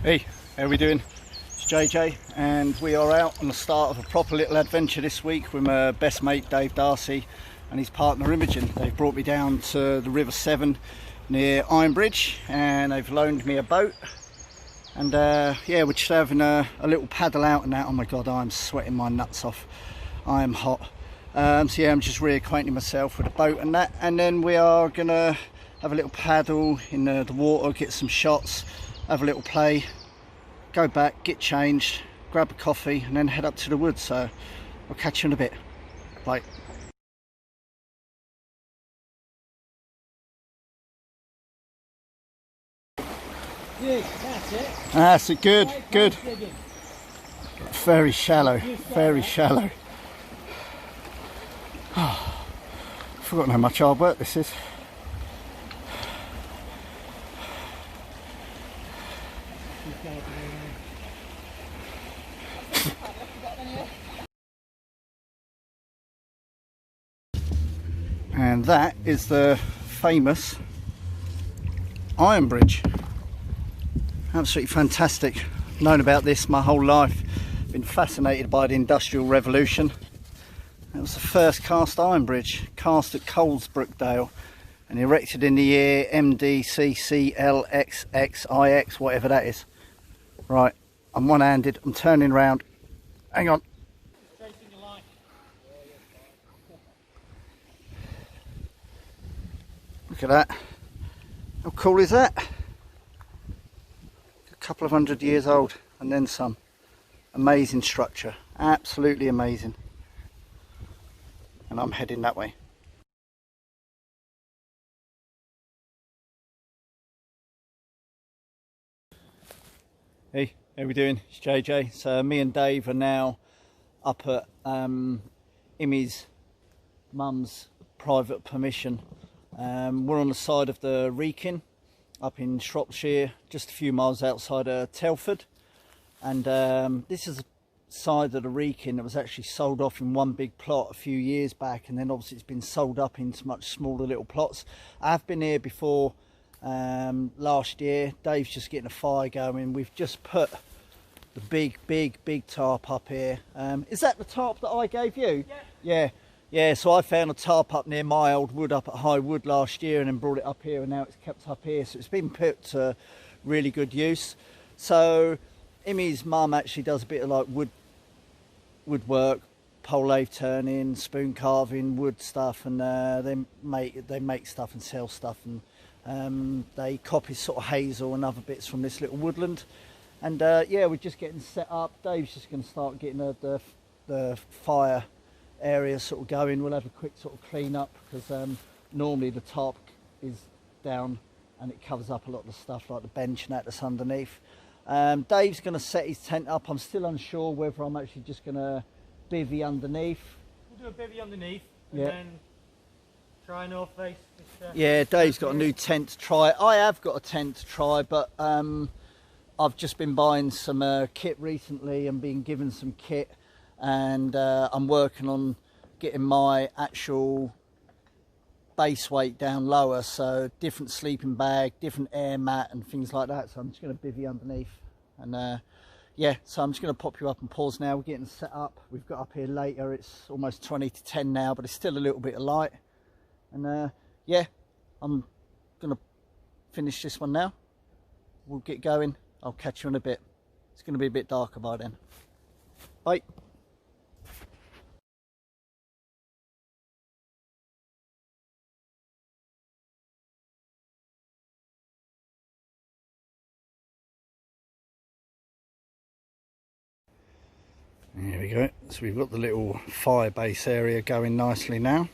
Hey, how we doing? It's JJ and we are out on the start of a proper little adventure this week with my best mate Dave Darcy and his partner Imogen. They've brought me down to the River Severn near Ironbridge and they've loaned me a boat and yeah, we're just having a little paddle out and that. Oh my god, I'm sweating my nuts off. I am hot. So yeah, I'm just reacquainting myself with the boat and that, and then we are gonna have a little paddle in the water, get some shots, have a little play, go back, get changed, grab a coffee and then head up to the woods. So I'll catch you in a bit. Bye. That's it. That's it. Good, good. Very shallow, very shallow. Oh, I've forgotten how much hard work this is. And that is the famous Ironbridge. Absolutely fantastic. Known about this my whole life. Been fascinated by the Industrial Revolution. It was the first cast iron bridge, cast at Colesbrookdale and erected in the year MDCCLXXIX, whatever that is. Right, I'm one-handed, I'm turning round. Hang on. Look at that. How cool is that? A couple of 100 years old and then some. Amazing structure, absolutely amazing. And I'm heading that way. Hey, how we doing? It's JJ. So me and Dave are now up at Imi's mum's private permission. We're on the side of the Wrekin up in Shropshire, just a few miles outside of Telford. And this is a side of the Wrekin that was actually sold off in one big plot a few years back, and then obviously it's been sold up into much smaller little plots. I've been here before last year. Dave's just getting a fire going. We've just put the big tarp up here. Is that the tarp that I gave you? Yeah, so I found a tarp up near my old wood up at High Wood last year and then brought it up here, and now it's kept up here, so it's been put to really good use. So Imi's mum actually does a bit of like woodwork, pole lathe turning, spoon carving, wood stuff, and they make stuff and sell stuff, and they copy sort of hazel and other bits from this little woodland. And yeah, we're just getting set up. Dave's just going to start getting the fire area sort of going. We'll have a quick sort of clean up because normally the tarp is down and it covers up a lot of the stuff like the bench and that's underneath. Dave's going to set his tent up. I'm still unsure whether I'm actually just going to bivvy underneath. We'll do a bivvy underneath and then try north face. Yeah, Dave's got a new tent to try. I have got a tent to try, but I've just been buying some kit recently and been given some kit, and I'm working on getting my actual base weight down lower, so different sleeping bag, different air mat and things like that. So I'm just going to bivvy underneath, and yeah, so I'm just going to pop you up and pause now. We're getting set up. We've got up here later. It's almost 20 to 10 now, but it's still a little bit of light. And yeah, I'm going to finish this one now. We'll get going. I'll catch you in a bit. It's going to be a bit darker by then. Bye. Here we go. So we've got the little fire base area going nicely now.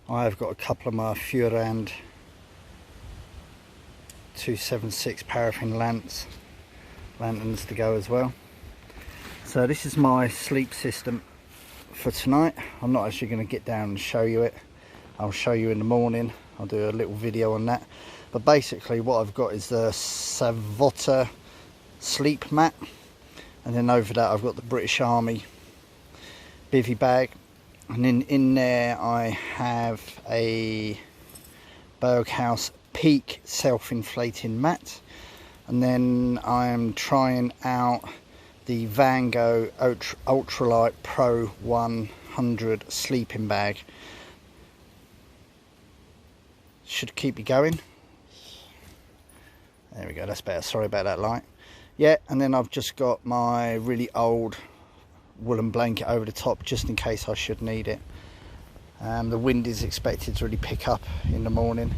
I've got a couple of my Furand 276 paraffin lanterns to go as well. So this is my sleep system for tonight. I'm not actually going to get down and show you it. I'll show you in the morning. I'll do a little video on that. But basically what I've got is the Savota sleep mat. And then over that I've got the British Army bivvy bag, and then in there I have a Berghaus Peak self-inflating mat, and then I'm trying out the Vango Ultralight Pro 100 sleeping bag. Should keep you going. There we go, that's better. Sorry about that light. Yeah, and then I've just got my really old woolen blanket over the top just in case I should need it. The wind is expected to really pick up in the morning,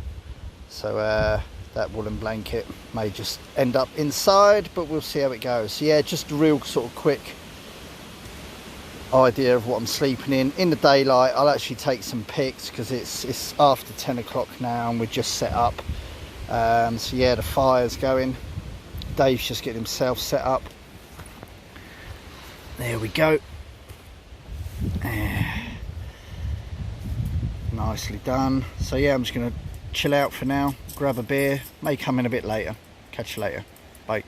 so that woolen blanket may just end up inside, but we'll see how it goes. So yeah, just a real sort of quick idea of what I'm sleeping in the daylight. I'll actually take some pics because it's after 10 o'clock now and we're just set up. So yeah, the fire's going. Dave's just getting himself set up. There we go. Nicely done. So yeah, I'm just going to chill out for now, grab a beer, may come in a bit later. Catch you later. Bye.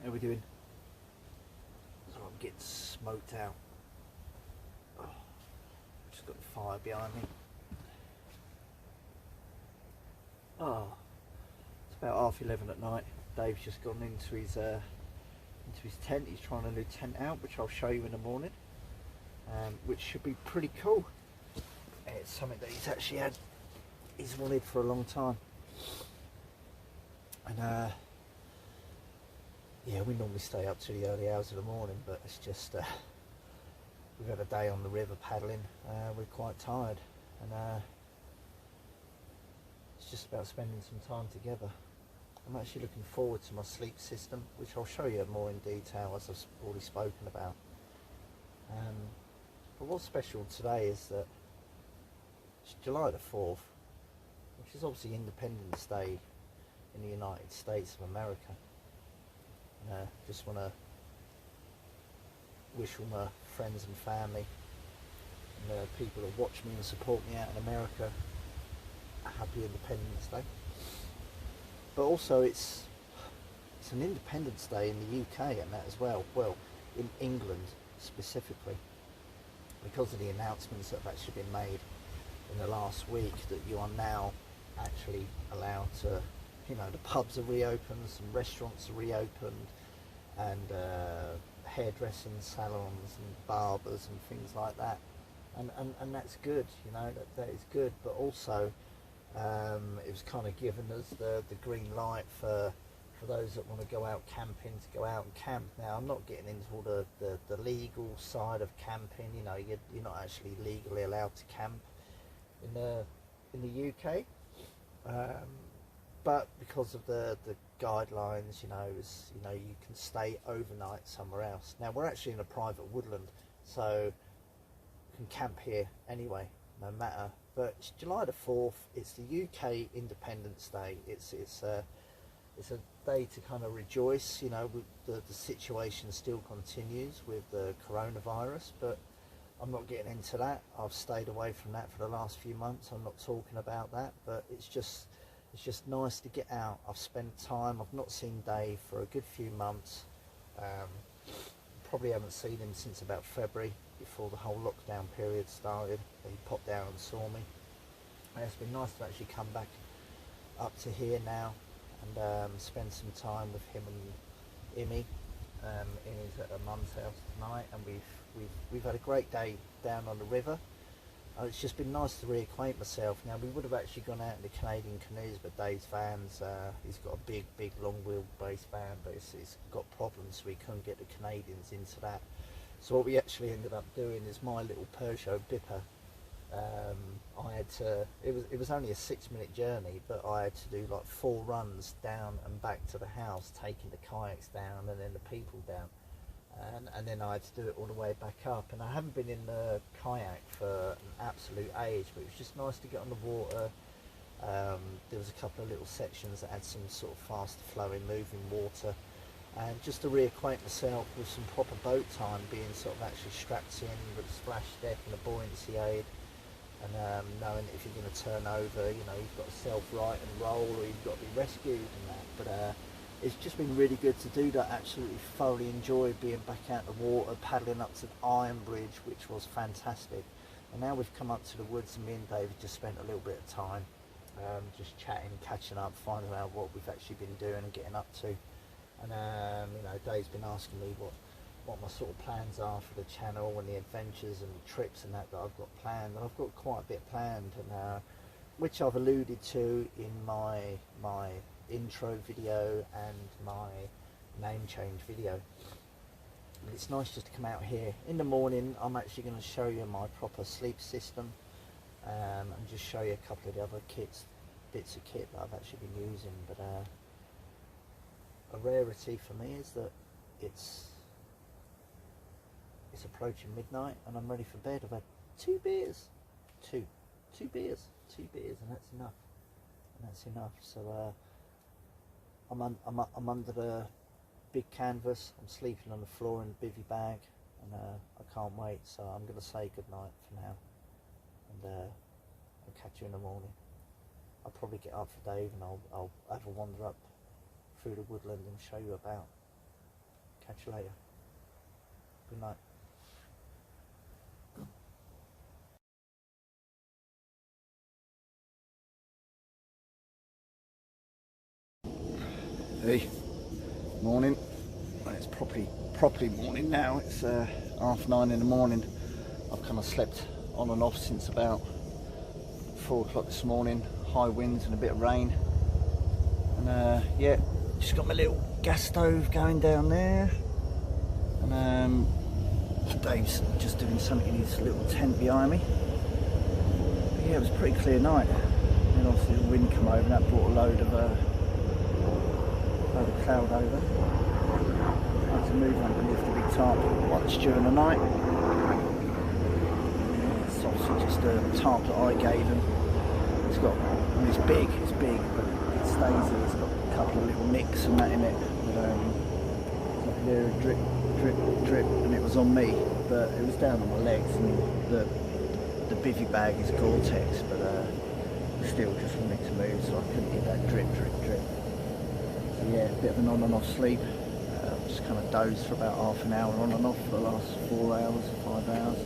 How are we doing? So I'm getting smoked out. Oh, just got the fire behind me. Oh, it's about 11:30 at night. Dave's just gone into his tent. He's trying a new tent out, which I'll show you in the morning, which should be pretty cool. It's something that he's wanted for a long time. And yeah, we normally stay up to the early hours of the morning, but it's just we've had a day on the river paddling. We're quite tired, and it's just about spending some time together. I'm actually looking forward to my sleep system, which I'll show you more in detail as I've already spoken about. But what's special today is that it's July the 4th, which is obviously Independence Day in the United States of America. Just want to wish all my friends and family and the people that watch me and support me out in America a happy Independence Day. But also it's an Independence Day in the UK and that as well. Well, in England specifically, because of the announcements that have actually been made in the last week that you are now actually allowed to, you know, the pubs are reopened, some restaurants are reopened, and hairdressing salons and barbers and things like that, and that's good, you know, that is good. But also it was kind of given us the green light for those that want to go out camping to go out and camp. Now I'm not getting into all the legal side of camping, you know, you're not actually legally allowed to camp in the UK, but because of the guidelines, you know, you can stay overnight somewhere else. Now we're actually in a private woodland, so you can camp here anyway, no matter. But it's July the 4th. It's the UK Independence Day. It's a day to kind of rejoice. You know, the situation still continues with the coronavirus, but I'm not getting into that. I've stayed away from that for the last few months. I'm not talking about that, but it's just nice to get out. I've spent time. I've not seen Dave for a good few months. Probably haven't seen him since about February, before the whole lockdown period started. He popped down and saw me. And it's been nice to actually come back up to here now and spend some time with him and Imi. Imi's at her mum's house tonight, and we've had a great day down on the river. It's just been nice to reacquaint myself. Now we would have actually gone out in the Canadian canoes, but Dave's van's he's got a big long wheelbase van, but it's got problems, so we couldn't get the Canadians into that. So what we actually ended up doing is my little Peugeot Bipper. I had to. It was only a 6-minute journey, but I had to do like 4 runs down and back to the house, taking the kayaks down and then the people down. And then I had to do it all the way back up, and I haven't been in the kayak for an absolute age, but it was just nice to get on the water. There was a couple of little sections that had some sort of fast flowing moving water, and just to reacquaint myself with some proper boat time, being sort of actually strapped in with a splash deck and a buoyancy aid, and knowing if you're going to turn over, you know, you've got to self-right and roll, or you've got to be rescued and that. But it's just been really good to do that. Absolutely thoroughly enjoyed being back out the water, paddling up to the Iron Bridge, which was fantastic. And now we've come up to the woods, and me and David just spent a little bit of time just chatting, catching up, finding out what we've actually been doing and getting up to. And you know, Dave's been asking me what my sort of plans are for the channel and the adventures and the trips and that I've got planned. And I've got quite a bit planned, and which I've alluded to in my intro video and my name change video. And it's nice just to come out here in the morning. I'm actually going to show you my proper sleep system, and just show you a couple of the other bits of kit that I've actually been using. But a rarity for me is that it's approaching midnight and I'm ready for bed. I've had two beers, and that's enough. So I'm under the big canvas. I'm sleeping on the floor in the bivvy bag, and I can't wait. So I'm going to say goodnight for now, and I'll catch you in the morning. I'll probably get up for Dave, and I'll have a wander up through the woodland and show you about. Catch you later. Good night. Hey, morning. Well, it's properly morning now. It's 9:30 in the morning. I've kind of slept on and off since about 4 o'clock this morning. High winds and a bit of rain. And yeah, just got my little gas stove going down there. And Dave's just doing something in his little tent behind me. But yeah, it was a pretty clear night. And obviously the wind came over, and that brought a load of cloud over. I had to move underneath the big tarp once during the night. It's obviously just a tarp that I gave him. It's got, I mean, it's big, but it stays there. It's got a couple of little nicks and that in it. But it's like there, drip, drip, drip, and it was on me, but it was down on my legs. I mean, the bivvy bag is Gore-Tex, but still just wanted to move, so I couldn't get that drip, drip, drip. So yeah, a bit of an on and off sleep. Just kind of dozed for about half an hour on and off for the last 4 hours, 5 hours.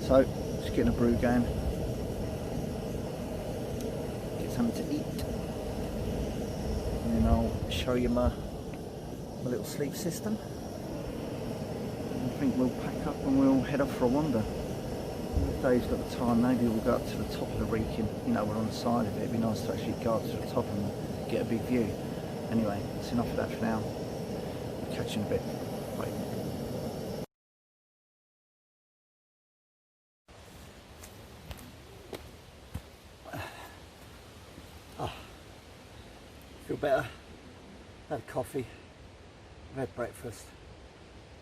So just getting a brew going. Get something to eat. And then I'll show you my little sleep system. And I think we'll pack up and we'll head off for a wander. If Dave's got the time, maybe we'll go up to the top of the Wrekin. You know, we're on the side of it. It'd be nice to actually go up to the top and get a big view. Anyway, that's enough of that for now. Catch you in a bit. Bye. Oh, feel better. Had a coffee. I've had breakfast.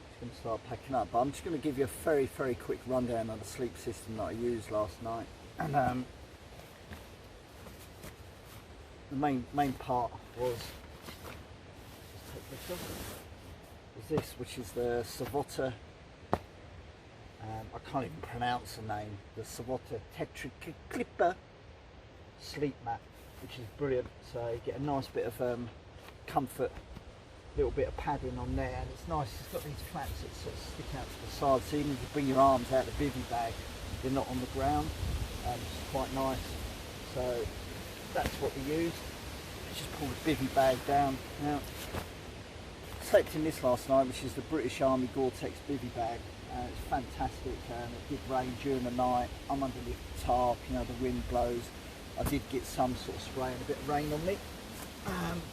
Just going to start packing up. But I'm just going to give you a very, very quick rundown of the sleep system that I used last night. And the main part was, just take this off. Is this, which is the Savota, I can't even pronounce the name, the Savota Tetraclipper sleep mat, which is brilliant. So you get a nice bit of comfort, little bit of padding on there, and it's nice. It's got these flaps that sort of stick out to the side, so even if you bring your arms out of the bivvy bag, they're not on the ground, which is quite nice. So that's what we used. Just pull the bivvy bag down now. Slept in this last night, which is the British Army Gore-Tex bivvy bag. It's fantastic. It did rain during the night. I'm underneath the tarp, you know, the wind blows. I did get some sort of spray and a bit of rain on me,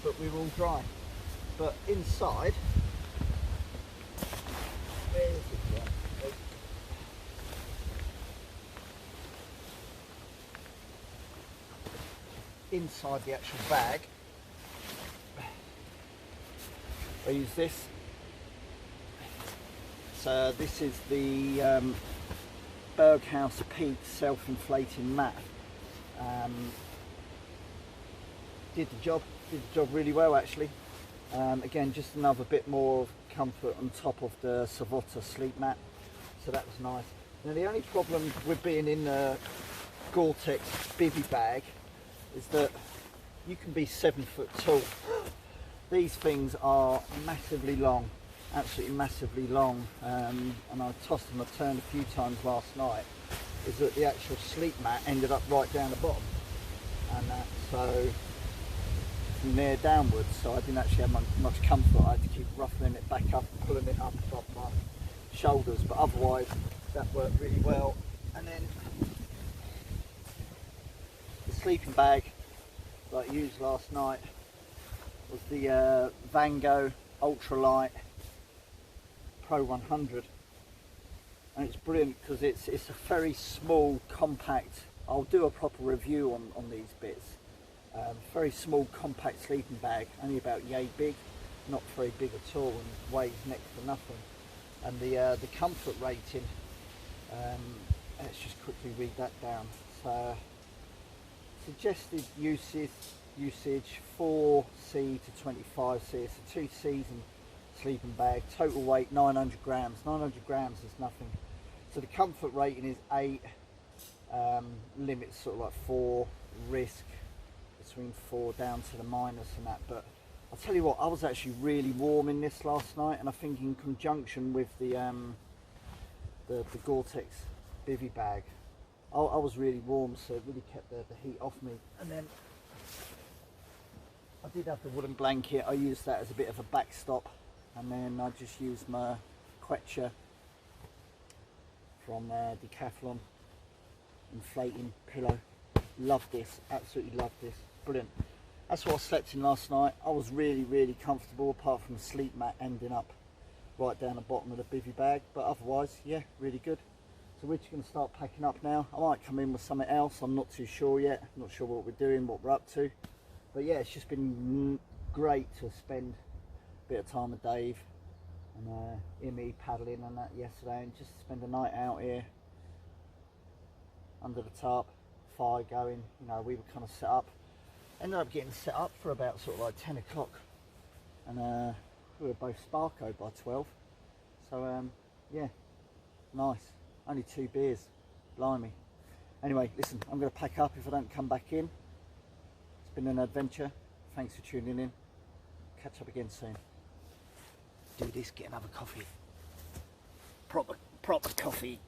but we were all dry. But inside, where is it gone? Inside the actual bag, I use this. So this is the Berghaus Peak self-inflating mat. Did the job really well actually. Again, just another bit more of comfort on top of the Savota sleep mat. So that was nice. Now the only problem with being in the Gore-Tex bivvy bag is that you can be 7 foot tall. These things are massively long, absolutely massively long, and I tossed and I turned a few times last night, is that the actual sleep mat ended up right down the bottom, and so from there downwards, so I didn't actually have much comfort. I had to keep ruffling it back up and pulling it up above my shoulders, but otherwise that worked really well. And then the sleeping bag that I used last night was the Vango Ultralight Pro 100, and it's brilliant because it's a very small, compact. I'll do a proper review on these bits. Very small, compact sleeping bag, only about yay big, not very big at all, and weighs next to nothing. And the comfort rating, let's just quickly read that down. So suggested usage 4C to 25C. It's a 2-season sleeping bag. Total weight 900 grams. 900 grams is nothing. So the comfort rating is 8. Limits sort of like 4. Risk between 4 down to the minus and that. But I'll tell you what, I was actually really warm in this last night, and I think in conjunction with the Gore-Tex bivvy bag, I was really warm, so it really kept the heat off me. And then I did have the woolen blanket. I used that as a bit of a backstop, and then I just used my Quetcher from Decathlon inflating pillow. Love this, absolutely love this, brilliant. That's what I slept in last night. I was really comfortable, apart from the sleep mat ending up right down the bottom of the bivvy bag, but otherwise, yeah, really good. So we're just going to start packing up now. I might come in with something else, I'm not too sure yet. I'm not sure what we're doing, what we're up to. But yeah, it's just been great to spend a bit of time with Dave and Imi paddling and that yesterday, and just spend a night out here under the tarp, fire going. You know, we were kind of set up. Ended up getting set up for about sort of like 10 o'clock, and we were both sparko by 12. So yeah, nice. Only 2 beers, blimey. Anyway, listen, I'm going to pack up if I don't come back in. It's been an adventure. Thanks for tuning in. Catch up again soon. Do this, get another coffee. Proper coffee.